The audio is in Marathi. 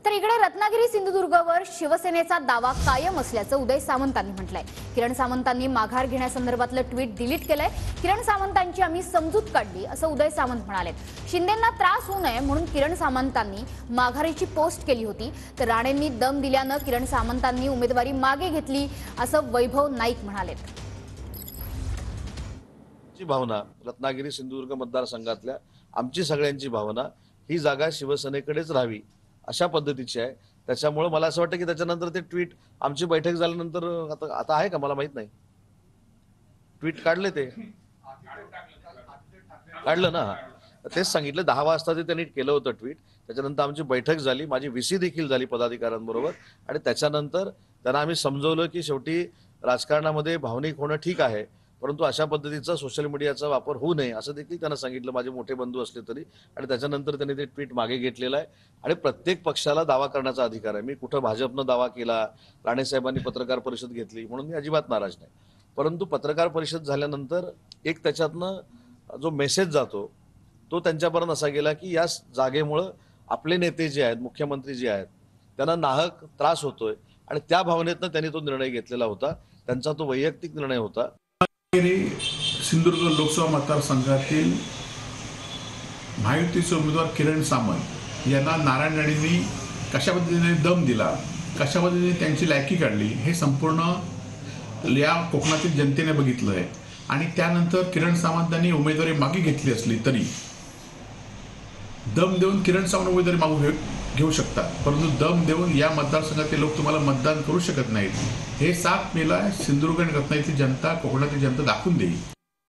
तर इकडे रत्नागिरी सिंधुदुर्गवर शिवसेनेचा दावा कायम असल्याचं उदय सामंतांनी म्हटलंय। किरण सामंतांनी माघार घेण्यासंदर्भातलं ट्विट डिलीट केलंय। किरण सामंतांची आम्ही समजूत काढली असं उदय सामंत म्हणाले। शिंदेंना त्रास होऊ नये म्हणून किरण सामंतांनी माघारीची पोस्ट केली होती, तर राणेंनी दम दिल्यानं किरण सामंतांनी उमेदवारी मागे घेतली असं वैभव नाईक म्हणाले। भावना रत्नागिरी सिंधुदुर्ग मतदारसंघातल्या आमची सगळ्यांची भावना ही जागा शिवसेनेकडेच राहावी अशा पद्धतीची आहे। त्याच्यामुळे मला असं वाटतं की त्याच्यानंतर ते ट्विट आमची बैठक झाल्यानंतर आता आहे का मला माहित नाही, ट्विट काढले ते काढलं ना, तेच सांगितलं 10 वाजता ते त्यांनी केलं होतं ट्विट। त्याच्यानंतर आमची बैठक झाली, माझी व्हीसी देखील झाली पदाधिकाऱ्यांबरोबर, आणि त्याच्यानंतर त्यांना आम्ही समजवलं की शेवटी राजकारणामध्ये भावनिक होणं ठीक आहे, परंतु अशा पद्धतीचा सोशल मीडियाचा वापर होऊ नये असं देखील त्यांना सांगितलं, माझे मोठे बंधू असले तरी। आणि त्याच्यानंतर त्यांनी ते ट्विट मागे घेतलेलं आहे। आणि प्रत्येक पक्षाला दावा करण्याचा अधिकार आहे। मी कुठं भाजपनं दावा केला, राणे साहेबांनी पत्रकार परिषद घेतली म्हणून मी अजिबात नाराज नाही, परंतु पत्रकार परिषद झाल्यानंतर एक त्याच्यातनं जो मेसेज जातो तो त्यांच्यापर्यंत असा गेला की या जागेमुळं आपले नेते जे आहेत, मुख्यमंत्री जे आहेत, त्यांना नाहक त्रास होतोय, आणि त्या भावनेतनं त्यांनी तो निर्णय घेतलेला होता। त्यांचा तो वैयक्तिक निर्णय होता। सिंधुदुर्ग लोकसभा मतदारसंघातील महायुतीचे उमेदवार किरण सामंत यांना नारायण राणेंनी कशा पद्धतीने दम दिला, कशा पद्धतीने त्यांची लायकी काढली हे संपूर्ण या कोकणातील जनतेने बघितलं आहे। आणि त्यानंतर किरण सामंतांनी उमेदवारी मागे घेतली असली तरी दम देऊन किरण सामंत उमेदवारी मागू घेऊ शकतात, परंतु दम देऊन या मतदारसंघातील लोक तुम्हाला मतदान करू शकत नाहीत। हे 7 मेला सिंधुदुर्ग आणि रत्नागिरीची जनता, कोकणातील जनता दाखवून देईल।